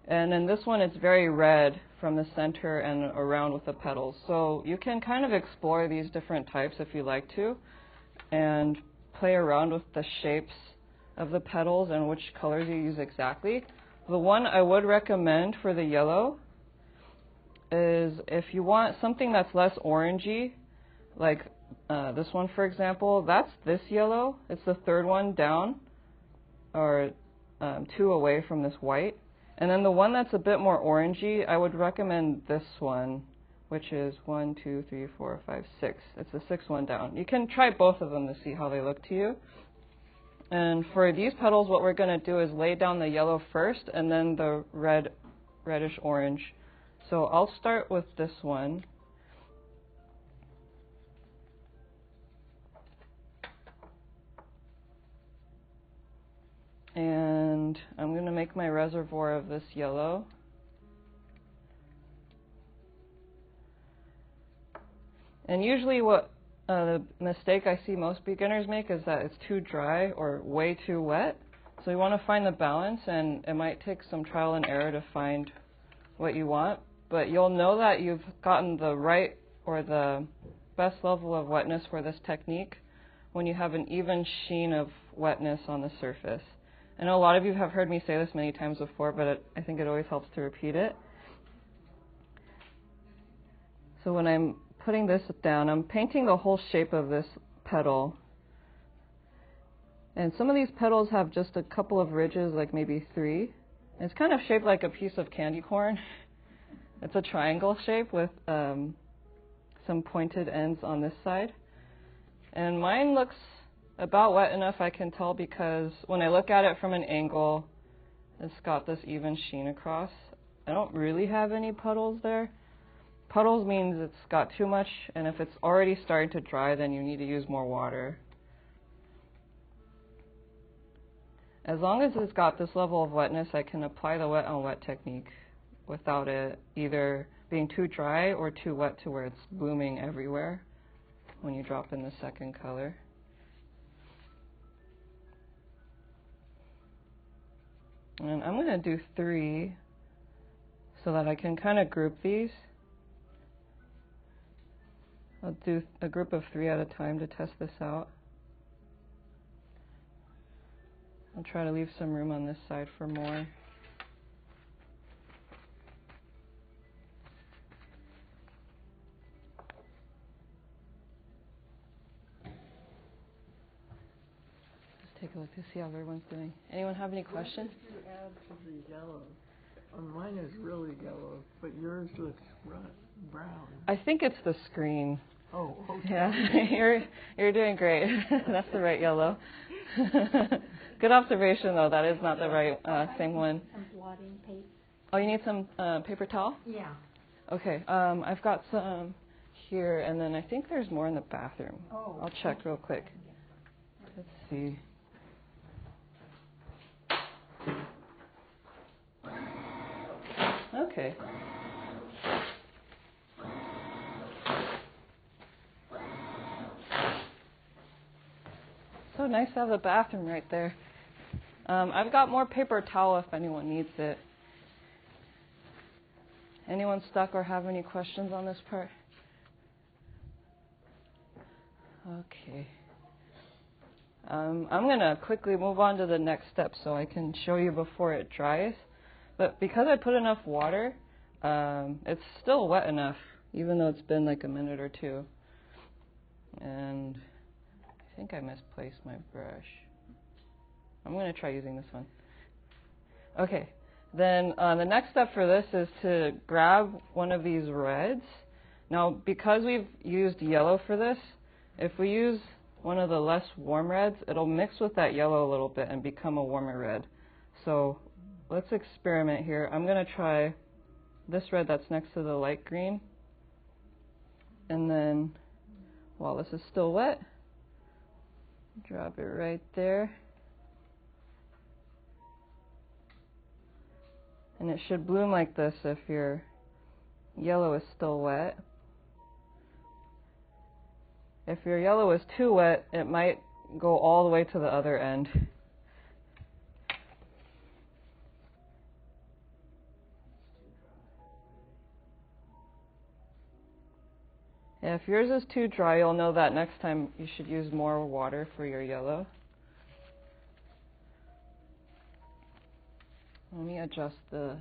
And in this one, it's very red from the center and around with the petals. So you can kind of explore these different types if you like to, and play around with the shapes of the petals and which colors you use exactly. The one I would recommend for the yellow is if you want something that's less orangey, like this one for example, that's this yellow. It's the third one down, or two away from this white. And then the one that's a bit more orangey, I would recommend this one, which is 1, 2, 3, 4, 5, 6. It's the sixth one down. You can try both of them to see how they look to you. And for these petals, what we're going to do is lay down the yellow first and then the reddish orange. So I'll start with this one. And I'm going to make my reservoir of this yellow. And usually what the mistake I see most beginners make is that it's too dry or way too wet. So you want to find the balance, and it might take some trial and error to find what you want. But you'll know that you've gotten the right or the best level of wetness for this technique when you have an even sheen of wetness on the surface. I know a lot of you have heard me say this many times before, but I think it always helps to repeat it. So when I'm putting this down, I'm painting the whole shape of this petal. And some of these petals have just a couple of ridges, like maybe 3. And it's kind of shaped like a piece of candy corn. It's a triangle shape with some pointed ends on this side. And mine looks about wet enough, I can tell, because when I look at it from an angle, it's got this even sheen across. I don't really have any puddles there. Puddles means it's got too much, and if it's already starting to dry, then you need to use more water. As long as it's got this level of wetness, I can apply the wet on wet technique without it either being too dry or too wet to where it's blooming everywhere when you drop in the second color. And I'm going to do 3 so that I can kind of group these. I'll do a group of 3 at a time to test this out. I'll try to leave some room on this side for more. Just take a look to see how everyone's doing. Anyone have any questions? What did you add to the yellow? Mine is really yellow, but yours looks brown. I think it's the screen. Oh, okay. Yeah, you're doing great. That's the right yellow. Good observation, though. That is not the right same one. Some blotting paper. Oh, you need some paper towel? Yeah. Okay. I've got some here, and then I think there's more in the bathroom. Oh. I'll check real quick. Let's see. Okay. So nice to have the bathroom right there. I've got more paper towel if anyone needs it. Anyone stuck or have any questions on this part? Okay. I'm going to quickly move on to the next step so I can show you before it dries. But because I put enough water, it's still wet enough, even though it's been like a minute or two. And I think I misplaced my brush. I'm going to try using this one. Okay, then the next step for this is to grab one of these reds. Now, because we've used yellow for this, if we use one of the less warm reds, it'll mix with that yellow a little bit and become a warmer red. So let's experiment here. I'm going to try this red that's next to the light green. And then, while this is still wet, drop it right there. And it should bloom like this if your yellow is still wet. If your yellow is too wet, it might go all the way to the other end. If yours is too dry, you'll know that next time you should use more water for your yellow. Let me adjust the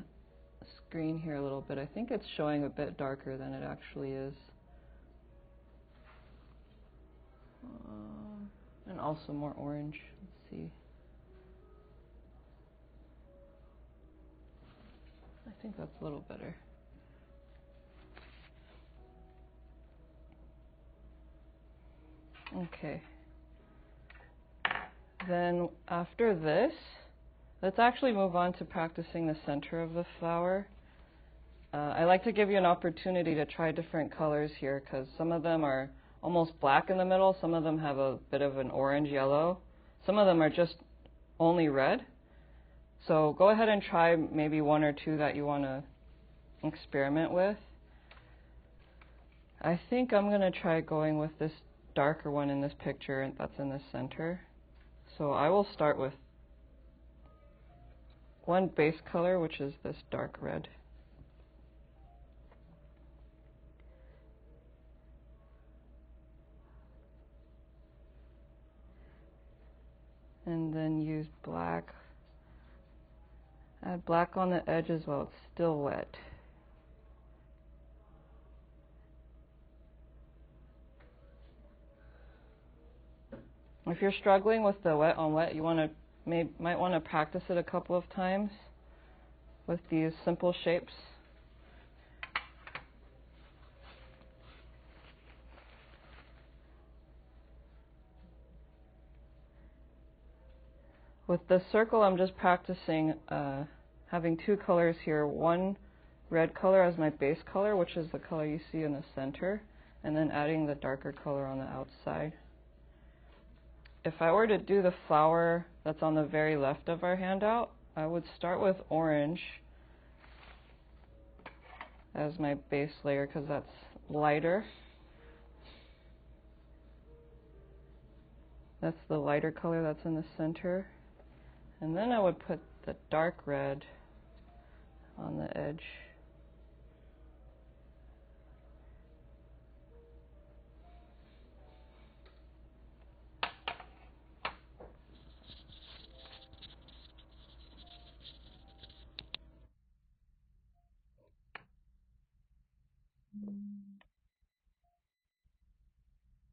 screen here a little bit. I think it's showing a bit darker than it actually is. And also more orange. Let's see. I think that's a little better. Okay. Then after this, let's actually move on to practicing the center of the flower. I like to give you an opportunity to try different colors here because some of them are almost black in the middle, some of them have a bit of an orange yellow, some of them are just only red. So go ahead and try maybe one or two that you want to experiment with. I think I'm going to try going with this darker one in this picture that's in the center. So I will start with one base color, which is this dark red. And then use black. Add black on the edges while it's still wet. If you're struggling with the wet on wet, you might want to practice it a couple of times with these simple shapes. With the circle, I'm just practicing having two colors here. One red color as my base color, which is the color you see in the center, and then adding the darker color on the outside. If I were to do the flower that's on the very left of our handout, I would start with orange as my base layer because that's lighter. That's the lighter color that's in the center. And then I would put the dark red on the edge.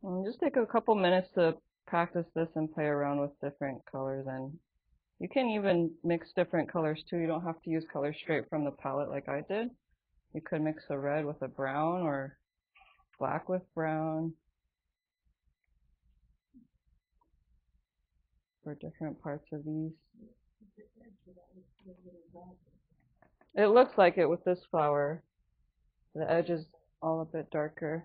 And just take a couple minutes to practice this and play around with different colors, and you can even mix different colors too. You don't have to use colors straight from the palette like I did. You could mix a red with a brown or black with brown for different parts of these. It looks like it with this flower. The edge is all a bit darker.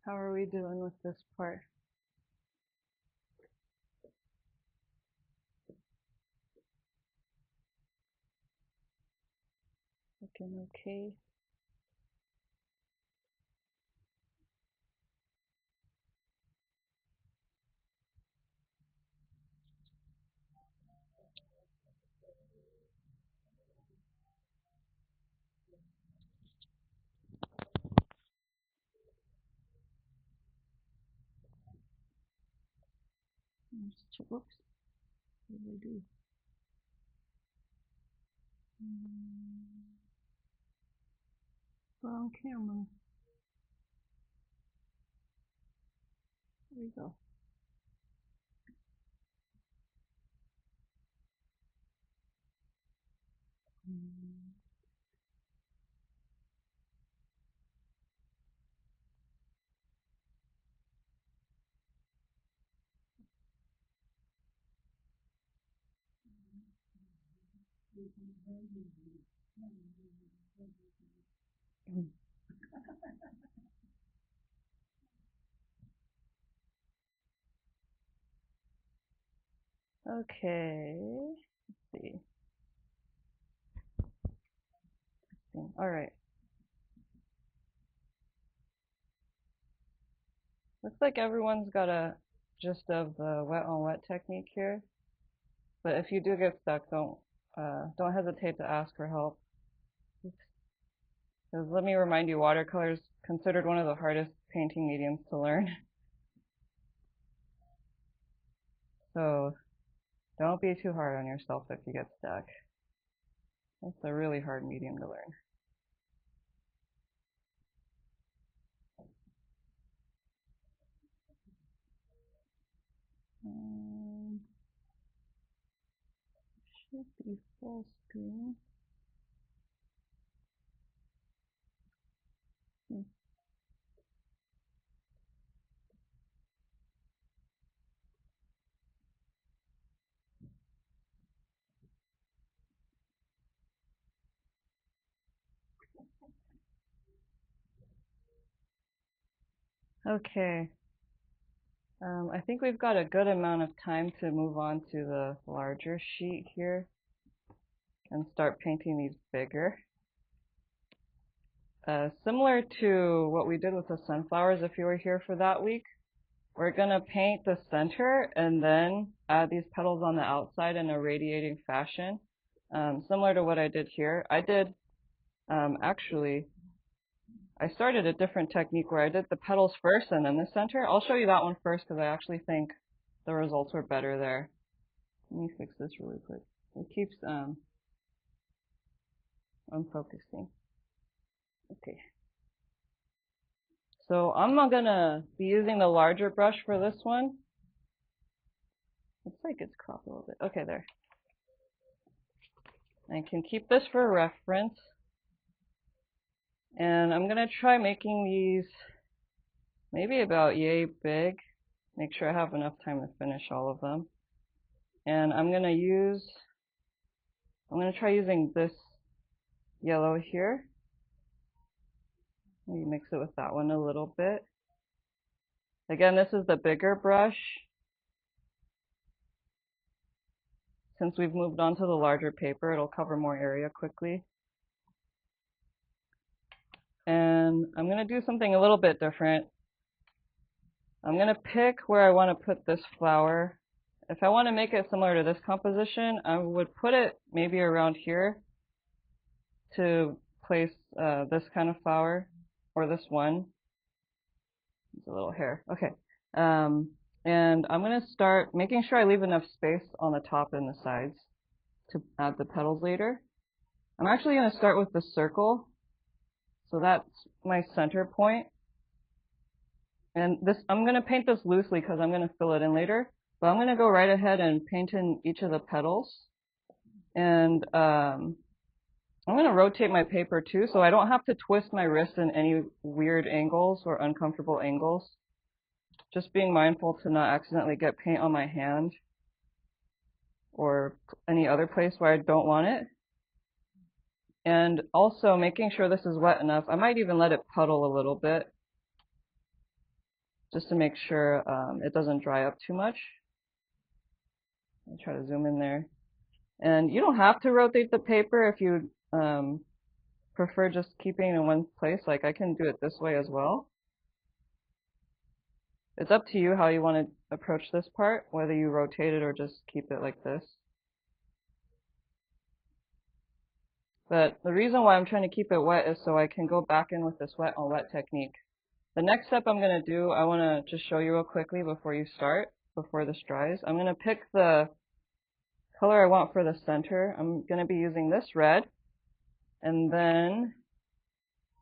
How are we doing with this part? Looking okay. Whoops. What did I do? Wrong camera. There we go. Okay, let's see. All right. Looks like everyone's got a gist of the wet on wet technique here. But if you do get stuck, don't hesitate to ask for help. Because let me remind you, watercolor is considered one of the hardest painting mediums to learn. So don't be too hard on yourself if you get stuck. It's a really hard medium to learn. Should be full screen. Okay. I think we've got a good amount of time to move on to the larger sheet here and start painting these bigger. Similar to what we did with the sunflowers, if you were here for that week, we're going to paint the center and then add these petals on the outside in a radiating fashion, similar to what I did here. I did, actually, I started a different technique where I did the petals first and then the center. I'll show you that one first because I actually think the results were better there. Let me fix this really quick. It keeps unfocusing. Okay. So I'm not gonna be using the larger brush for this one. Looks like it's cropped a little bit. Okay, there. I can keep this for reference. And I'm gonna try making these maybe about yay big. Make sure I have enough time to finish all of them. And I'm gonna try using this yellow here. Maybe mix it with that one a little bit. Again, this is the bigger brush. Since we've moved on to the larger paper, it'll cover more area quickly. And I'm going to do something a little bit different. I'm going to pick where I want to put this flower. If I want to make it similar to this composition, I would put it maybe around here to place this kind of flower, or this one. It's a little hair. Okay. And I'm going to start making sure I leave enough space on the top and the sides to add the petals later. I'm actually going to start with the circle. So that's my center point. And this, I'm going to paint this loosely because I'm going to fill it in later. But I'm going to go right ahead and paint in each of the petals. And I'm going to rotate my paper too, so I don't have to twist my wrist in any weird angles or uncomfortable angles. Just being mindful to not accidentally get paint on my hand or any other place where I don't want it. And also making sure this is wet enough. I might even let it puddle a little bit just to make sure it doesn't dry up too much. I'll try to zoom in there. And you don't have to rotate the paper if you prefer just keeping it in one place. Like I can do it this way as well. It's up to you how you want to approach this part, whether you rotate it or just keep it like this. But the reason why I'm trying to keep it wet is so I can go back in with this wet on wet technique. The next step I'm going to do, I want to just show you real quickly before you start, before this dries. I'm going to pick the color I want for the center. I'm going to be using this red. And then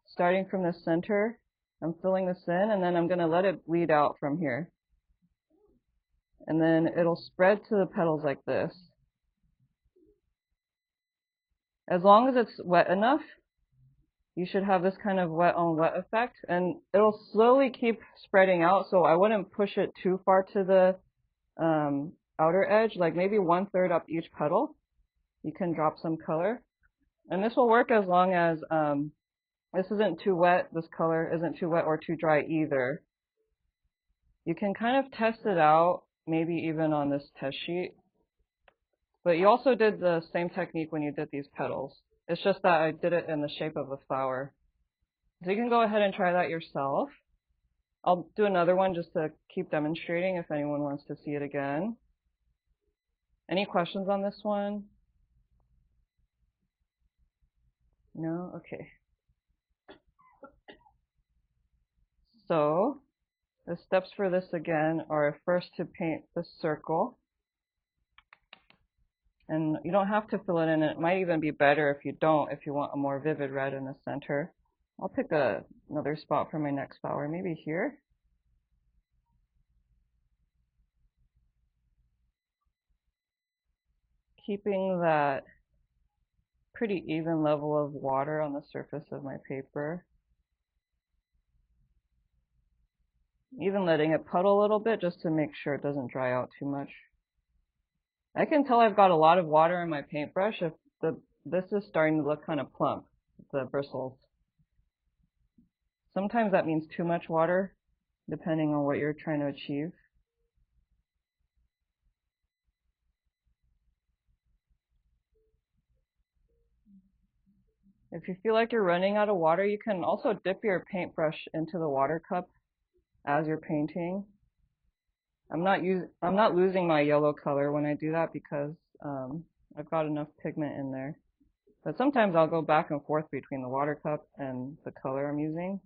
starting from the center, I'm filling this in, and then I'm going to let it bleed out from here. And then it'll spread to the petals like this. As long as it's wet enough, you should have this kind of wet on wet effect, and it'll slowly keep spreading out, so I wouldn't push it too far to the outer edge, like maybe 1/3 up each petal. you can drop some color. And this will work as long as this isn't too wet, this color isn't too wet or too dry either. You can kind of test it out, maybe even on this test sheet. But you also did the same technique when you did these petals. It's just that I did it in the shape of a flower. So you can go ahead and try that yourself. I'll do another one just to keep demonstrating if anyone wants to see it again. Any questions on this one? No? Okay. So the steps for this again are first to paint the circle. And you don't have to fill it in. It might even be better if you don't, if you want a more vivid red in the center. I'll pick another spot for my next flower, maybe here. Keeping that pretty even level of water on the surface of my paper. Even letting it puddle a little bit just to make sure it doesn't dry out too much. I can tell I've got a lot of water in my paintbrush if this is starting to look kind of plump, the bristles. Sometimes that means too much water, depending on what you're trying to achieve. If you feel like you're running out of water, you can also dip your paintbrush into the water cup as you're painting. I'm not losing my yellow color when I do that because I've got enough pigment in there. But sometimes I'll go back and forth between the water cup and the color I'm using,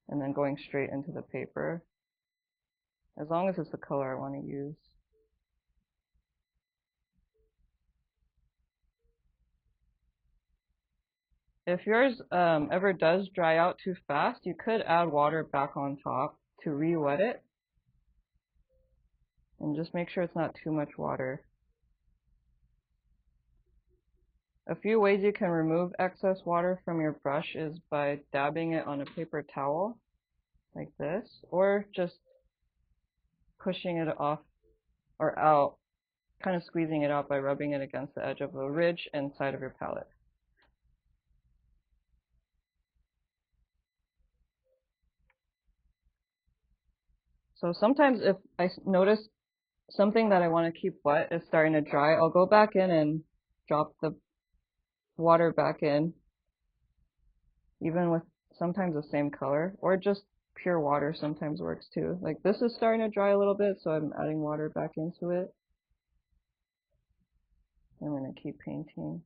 and then going straight into the paper, as long as it's the color I want to use. If yours ever does dry out too fast, you could add water back on top to re-wet it. And just make sure it's not too much water. A few ways you can remove excess water from your brush is by dabbing it on a paper towel, like this, or just pushing it off or out, kind of squeezing it out by rubbing it against the edge of a ridge inside of your palette. So sometimes if I notice something that I want to keep wet is starting to dry, I'll go back in and drop the water back in, even with sometimes the same color, or just pure water sometimes works too. Like this is starting to dry a little bit, so I'm adding water back into it. I'm going to keep painting.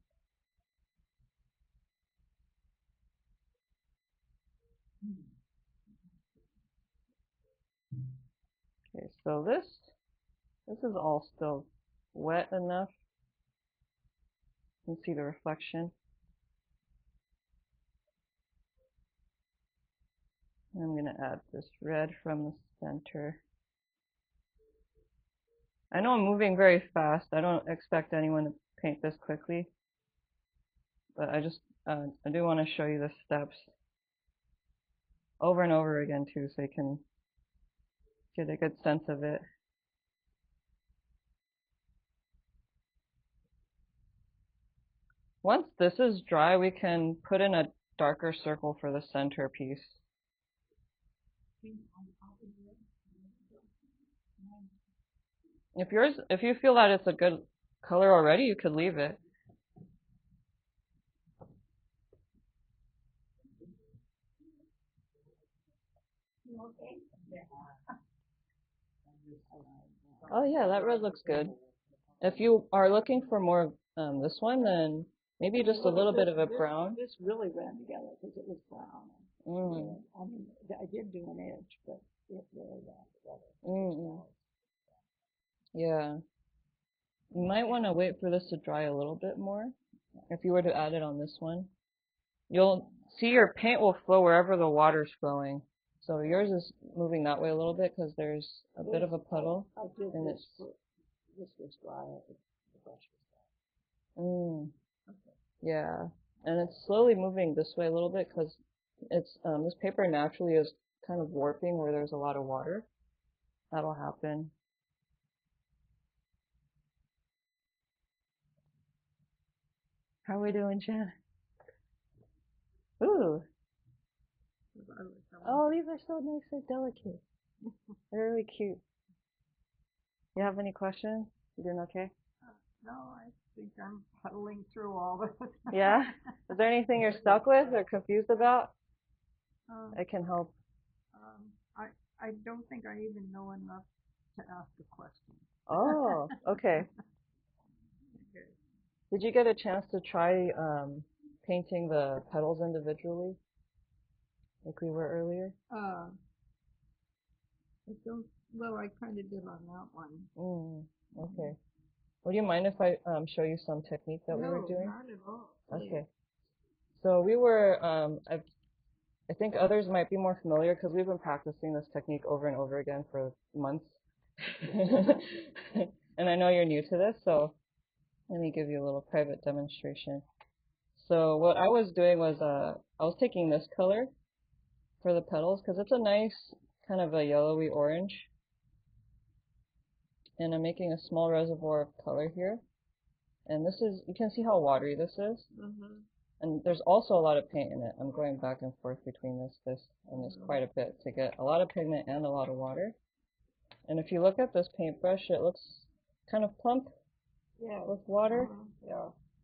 Okay, so this is all still wet enough. You can see the reflection. I'm going to add this red from the center. I know I'm moving very fast. I don't expect anyone to paint this quickly, but I do want to show you the steps over and over again too, so you can get a good sense of it. Once this is dry, we can put in a darker circle for the centerpiece. If you feel that it's a good color already, you could leave it. Oh yeah, that red looks good. If you are looking for more of this one, then maybe just a little bit of a brown. This really ran together because it was brown. Mm. I mean, I did do an edge, but it really ran together. Mm. Yeah. You might want to wait for this to dry a little bit more. If you were to add it on this one, you'll see your paint will flow wherever the water's flowing. So yours is moving that way a little bit because there's a bit of a puddle. I did and this. This was dry. The brush was dry. Okay. Yeah, and it's slowly moving this way a little bit because it's this paper naturally is kind of warping where there's a lot of water. That'll happen. How are we doing, Jen? Ooh. Oh, these are so nice and delicate. They're really cute. You have any questions? You doing okay? No, I think I'm puddling through all this. Yeah? Is there anything you're stuck with or confused about? I can help. I don't think I even know enough to ask a question. Oh, okay. Okay. Did you get a chance to try painting the petals individually, like we were earlier? I don't, well, I kind of did on that one. Okay. Would you mind if I show you some technique that we were doing? No, not at all. Okay. So we were, I think others might be more familiar because we've been practicing this technique over and over again for months. And I know you're new to this, so let me give you a little private demonstration. So what I was doing was I was taking this color for the petals because it's a nice kind of a yellowy orange. And I'm making a small reservoir of color here. And this is, you can see how watery this is. And there's also a lot of paint in it. I'm going back and forth between this, and this quite a bit to get a lot of pigment and a lot of water. And if you look at this paintbrush, it looks kind of plump with water,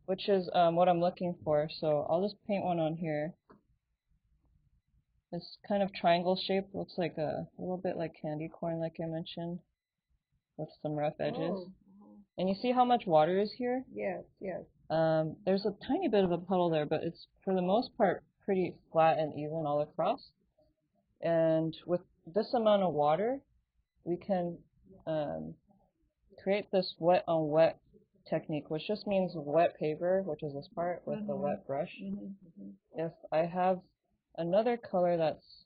which is what I'm looking for. So I'll just paint one on here. This kind of triangle shape looks like a little bit like candy corn, like I mentioned, with some rough edges. And you see how much water is here? Yes, yes. There's a tiny bit of a puddle there, but it's for the most part pretty flat and even all across. And with this amount of water, we can create this wet on wet technique, which just means wet paper, which is this part, with a wet brush. If I have another color that's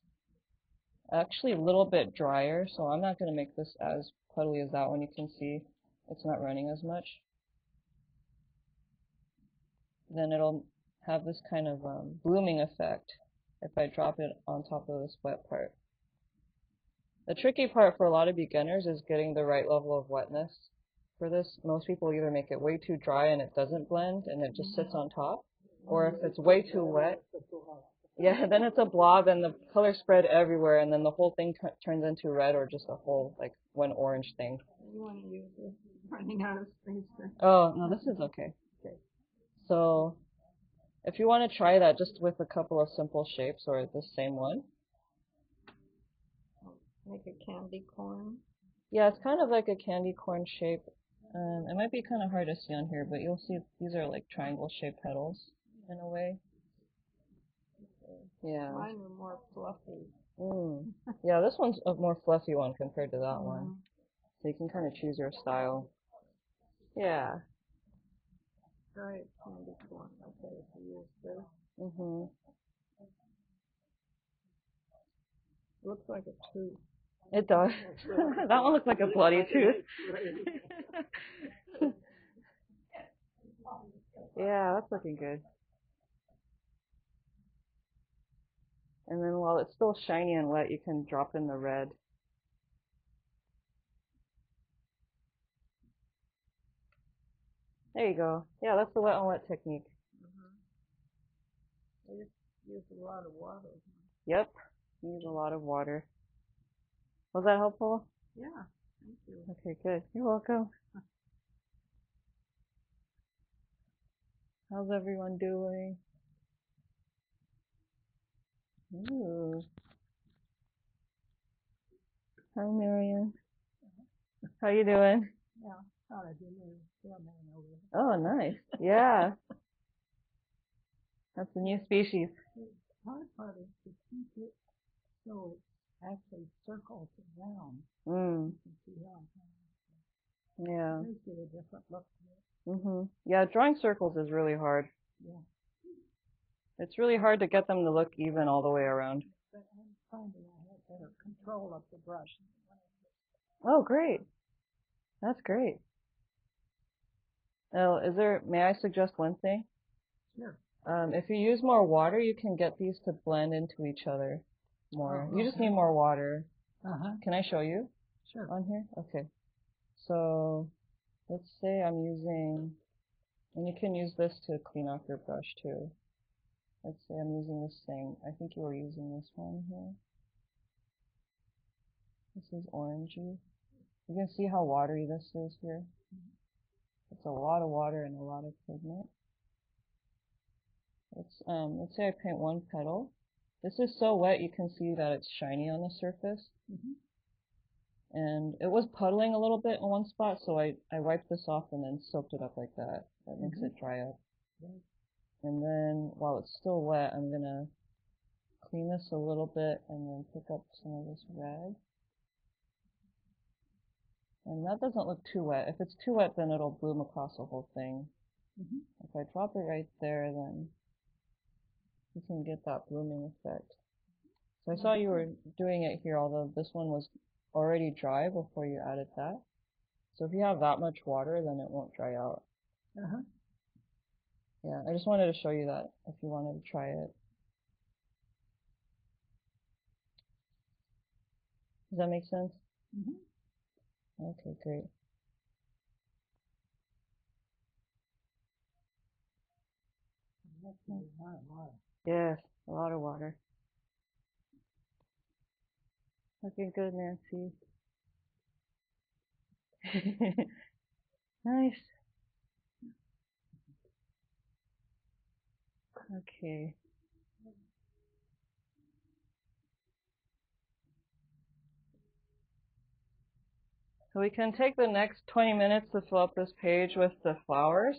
actually a little bit drier, so I'm not going to make this as puddly as that one. You can see it's not running as much. Then it'll have this kind of blooming effect if I drop it on top of this wet part. The tricky part for a lot of beginners is getting the right level of wetness for this. Most people either make it way too dry and it doesn't blend and it just sits on top, or if it's way too wet, yeah, then it's a blob and the color spread everywhere, and then the whole thing turns into red or just a whole, like, one orange thing. You want to use this? Running out of space. Oh, no, this is okay. So if you want to try that just with a couple of simple shapes or the same one. Like a candy corn? Yeah, it's kind of like a candy corn shape. It might be kind of hard to see on here, but you'll see these are like triangle shaped petals in a way. Yeah. Mine are more fluffy. Yeah, this one's a more fluffy one compared to that one. So you can kind of choose your style. Yeah. Right, candy corn. Okay, so use this. Looks like a tooth. It does. That one looks like a bloody tooth. Yeah, that's looking good. And then while it's still shiny and wet, you can drop in the red. There you go. Yeah, that's the wet on wet technique. I just use a lot of water. Yep, use a lot of water. Was that helpful? Yeah, thank you. Okay, good. You're welcome. How's everyone doing? Ooh. Hi, Marion. How you doing? Yeah, thought I'd do a over. Oh, nice. Yeah. That's a new species. The hard part is to keep it so it actually circles around. You can see how Yeah. it makes it a different look to it. Yeah, drawing circles is really hard. Yeah. It's really hard to get them to look even all the way around. But I'm finding I have better control of the brush. Oh, great. That's great. Now, may I suggest one thing? Sure. If you use more water, you can get these to blend into each other more. You just need more water. Can I show you? Sure. On here? Okay. So, let's say I'm using And you can use this to clean off your brush too. Let's say I'm using this same, I think you were using this one here. This is orangey. You can see how watery this is here. It's a lot of water and a lot of pigment. Let's say I paint one petal. This is so wet you can see that it's shiny on the surface. And it was puddling a little bit in one spot, so I wiped this off and then soaked it up like that. That makes it dry up. And then while it's still wet, I'm gonna clean this a little bit and then pick up some of this red. And that doesn't look too wet. If it's too wet, then it'll bloom across the whole thing. If I drop it right there, then you can get that blooming effect. So I saw you were doing it here, although this one was already dry before you added that. So if you have that much water, then it won't dry out. Yeah, I just wanted to show you that if you wanted to try it. Does that make sense? Okay, great. Yes, a lot of water. Looking good, Nancy. Nice. Okay. So we can take the next 20 minutes to fill up this page with the flowers.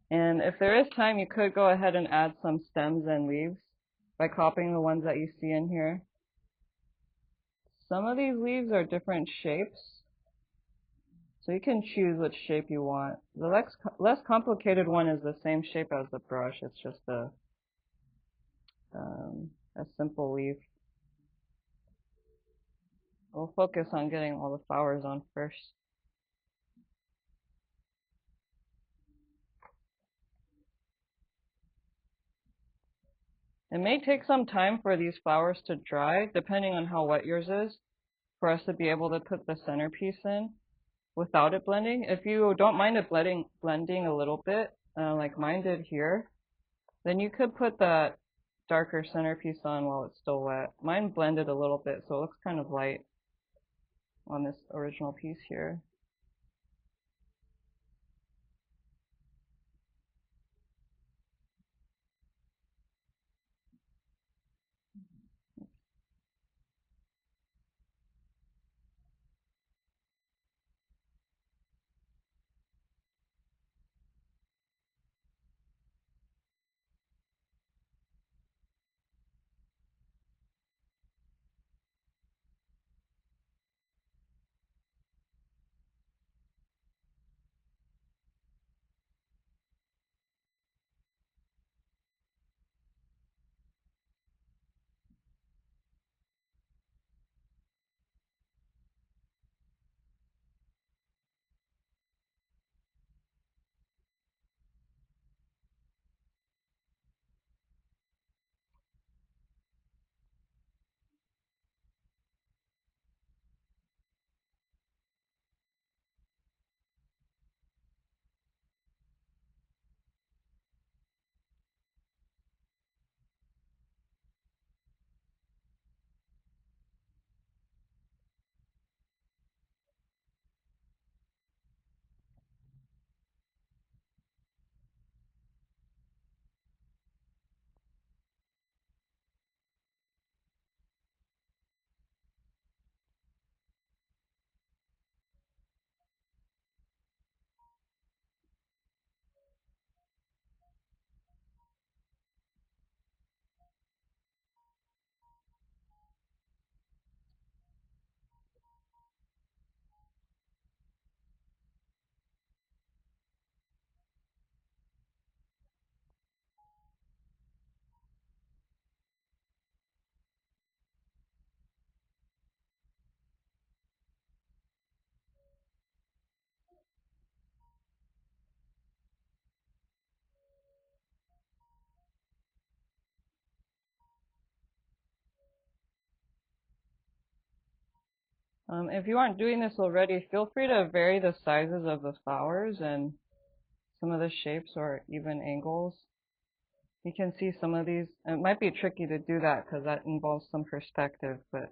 And if there is time, you could go ahead and add some stems and leaves by copying the ones that you see in here. Some of these leaves are different shapes, so you can choose which shape you want. The less complicated one is the same shape as the brush. It's just a simple leaf. We'll focus on getting all the flowers on first. It may take some time for these flowers to dry, depending on how wet yours is, for us to be able to put the centerpiece in without it blending. If you don't mind it blending a little bit, like mine did here, then you could put that darker centerpiece on while it's still wet. Mine blended a little bit, so it looks kind of light on this original piece here. If you aren't doing this already, feel free to vary the sizes of the flowers and some of the shapes or even angles. You can see some of these. It might be tricky to do that because that involves some perspective, but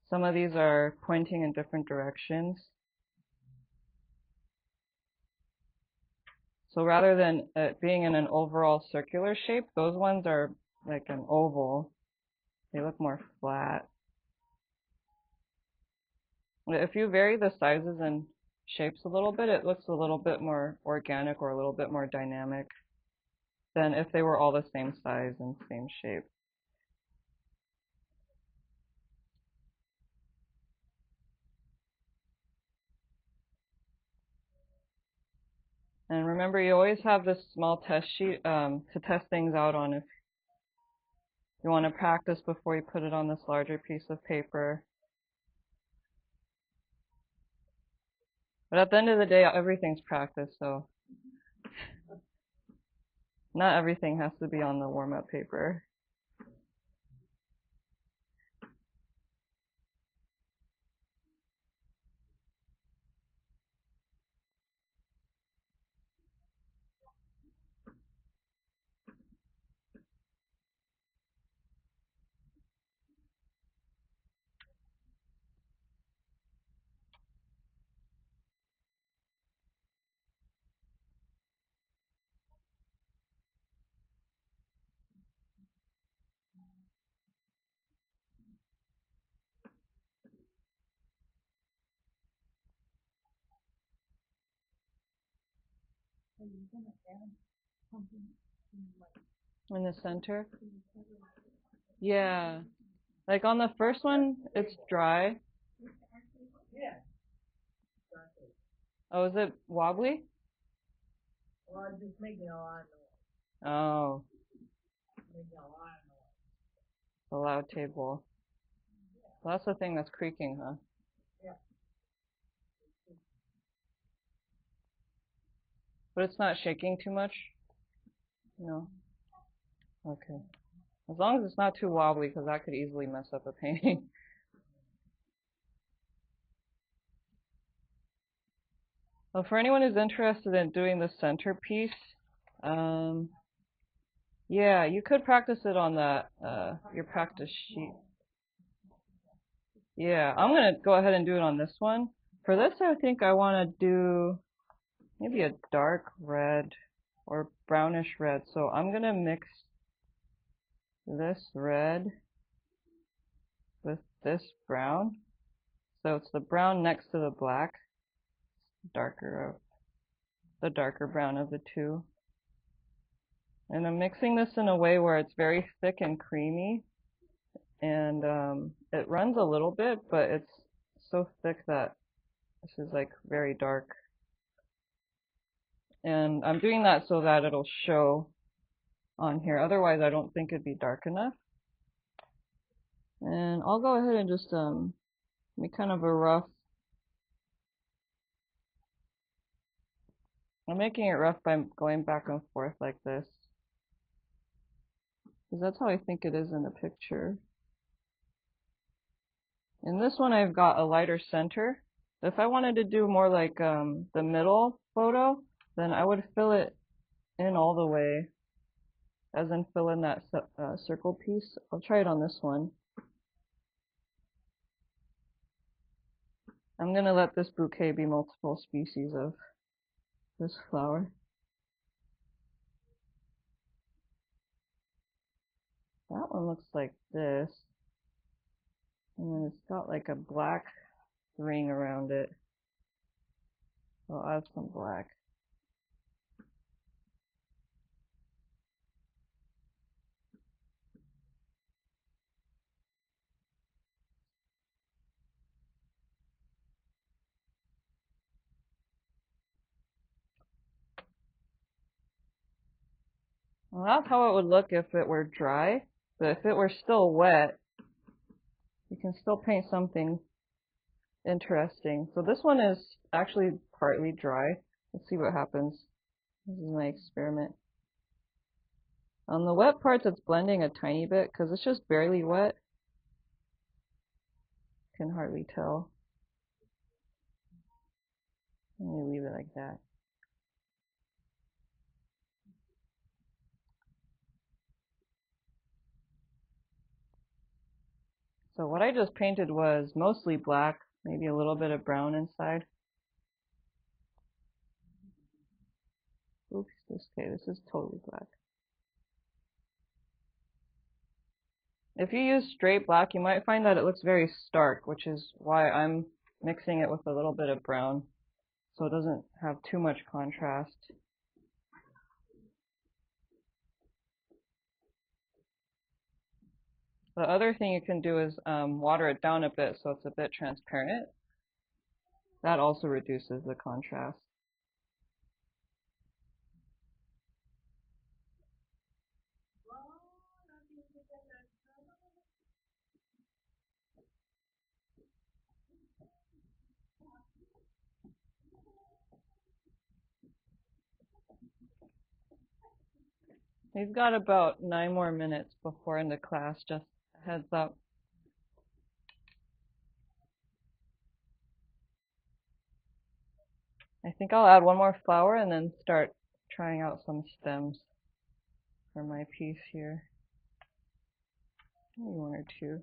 some of these are pointing in different directions. So rather than it being in an overall circular shape, those ones are like an oval. They look more flat. If you vary the sizes and shapes a little bit, it looks a little bit more organic or a little bit more dynamic than if they were all the same size and same shape. And remember, you always have this small test sheet to test things out on if you want to practice before you put it on this larger piece of paper. But at the end of the day, everything's practice, so not everything has to be on the warm-up paper. So you're going to add something In the center? Yeah. Like on the first one, it's dry. Yeah. Oh, is it wobbly? Well, I'm just making a lot of noise. Oh, Making a lot of noise. the loud table. Well, that's the thing that's creaking, huh? Yeah. But it's not shaking too much? No? Okay. As long as it's not too wobbly, because that could easily mess up a painting. Well, for anyone who's interested in doing the centerpiece, yeah, you could practice it on that, your practice sheet. Yeah, I'm going to go ahead and do it on this one. For this, I think I want to do maybe a dark red or brownish red. So I'm going to mix this red with this brown. So it's the brown next to the black, the darker brown of the two. And I'm mixing this in a way where it's very thick and creamy. And it runs a little bit, but it's so thick that this is like very dark. And I'm doing that so that it'll show on here. Otherwise, I don't think it'd be dark enough. And I'll go ahead and just make kind of a rough. I'm making it rough by going back and forth like this, because that's how I think it is in the picture. In this one, I've got a lighter center. If I wanted to do more like the middle photo, then I would fill it in all the way, as in fill in that circle piece. I'll try it on this one. I'm going to let this bouquet be multiple species of this flower. That one looks like this. And then it's got like a black ring around it. So I'll add some black. Well, that's how it would look if it were dry. But if it were still wet, you can still paint something interesting. So this one is actually partly dry. Let's see what happens. This is my experiment. On the wet parts, it's blending a tiny bit because it's just barely wet. Can hardly tell. Let me leave it like that. So what I just painted was mostly black, maybe a little bit of brown inside. Oops, this is totally black. If you use straight black, you might find that it looks very stark, which is why I'm mixing it with a little bit of brown, so it doesn't have too much contrast. The other thing you can do is water it down a bit so it's a bit transparent. That also reduces the contrast. We've got about 9 more minutes before end of class, just a heads up. I think I'll add one more flower and then start trying out some stems for my piece here. Maybe 1 or 2.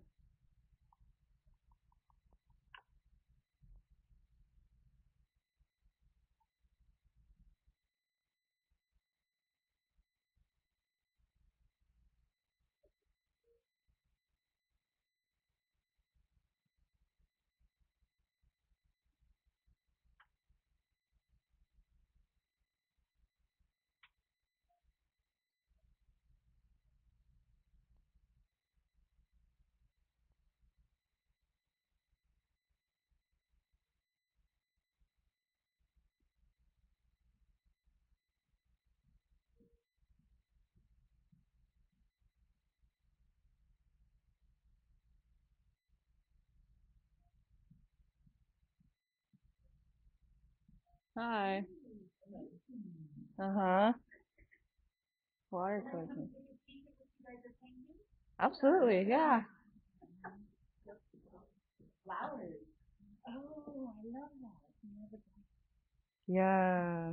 Hi. Uh-huh. Watercolor. Absolutely, yeah. Flowers. Oh, I love that. Yeah.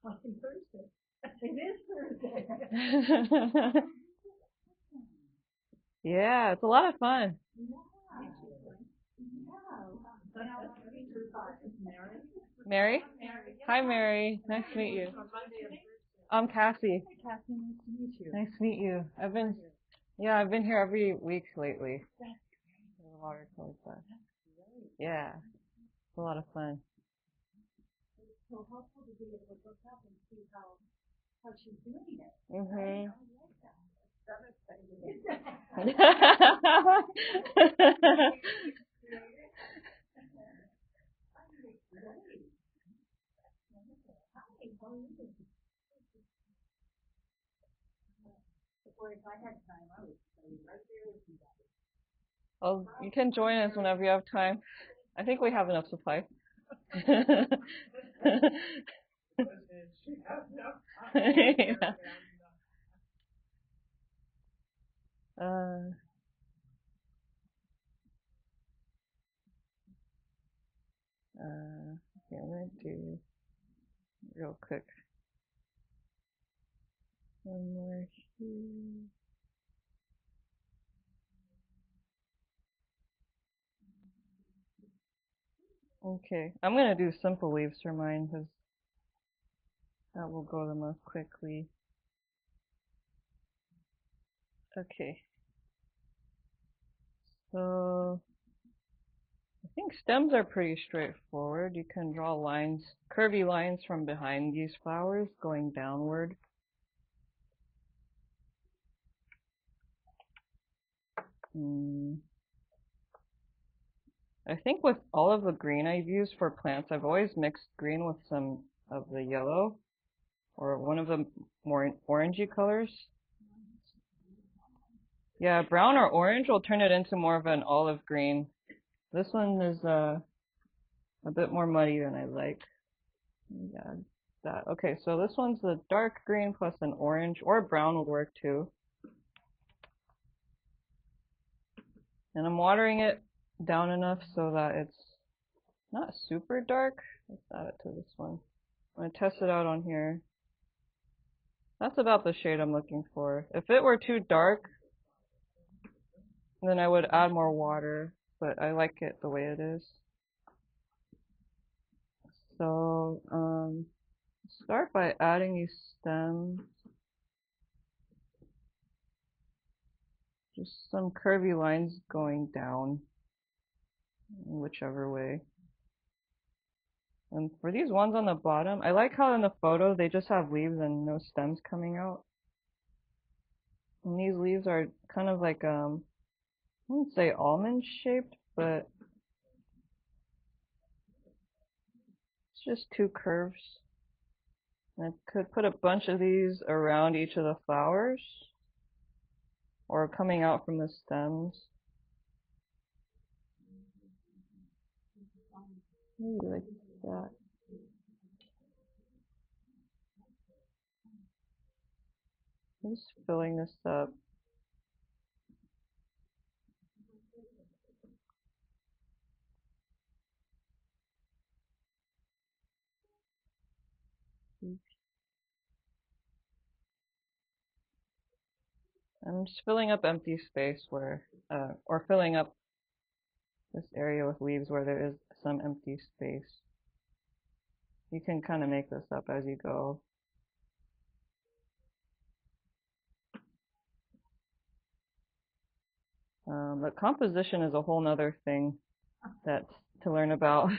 Happy Thursday. It is Thursday. Yeah, it's a lot of fun. Mary? Hi, Mary. Nice to meet you. I'm Cassie. Cassie, nice to meet you. Nice to meet you. I've been here every week lately. The watercolor class. Yeah, it's a lot of fun. It's so helpful to be able to look up and see how she's doing it. Mhm. If I had time, I would stay right there with you guys. Well, you can join us whenever you have time. I think we have enough supply. Yeah. Okay, I'm gonna do real quick. One more here. Okay, I'm gonna do simple leaves for mine because that will go the most quickly. Okay. So I think stems are pretty straightforward. You can draw lines, curvy lines from behind these flowers going downward. I think with all of the green I've used for plants, I've always mixed green with some of the yellow or one of the more orangey colors. Yeah, brown or orange will turn it into more of an olive green. This one is a bit more muddy than I like. Yeah, that. Okay, so this one's the dark green plus an orange, or brown would work too. And I'm watering it down enough so that it's not super dark. Let's add it to this one. I'm gonna test it out on here. That's about the shade I'm looking for. If it were too dark, then I would add more water, but I like it the way it is. So, start by adding these stems. Just some curvy lines going down, whichever way. And for these ones on the bottom, I like how in the photo they just have leaves and no stems coming out. And these leaves are kind of like, I wouldn't say almond shaped, but it's just two curves. And I could put a bunch of these around each of the flowers, or coming out from the stems. Maybe like that. I'm just filling this up. I'm just filling up empty space where, or filling up this area with leaves where there is some empty space. You can kind of make this up as you go. But composition is a whole nother thing that's to learn about.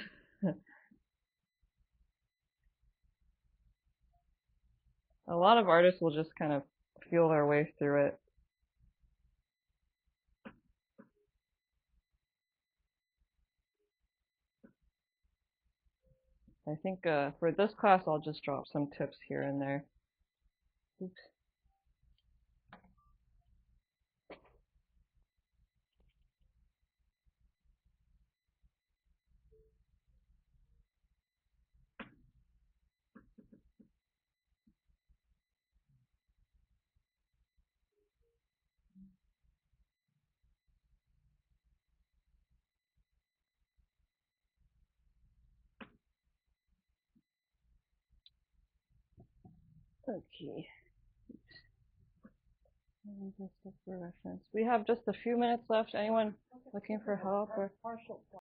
A lot of artists will just kind of feel their way through it. I think for this class I'll just drop some tips here and there. Oops. Okay. Just for reference. We have just a few minutes left. Anyone looking for help or?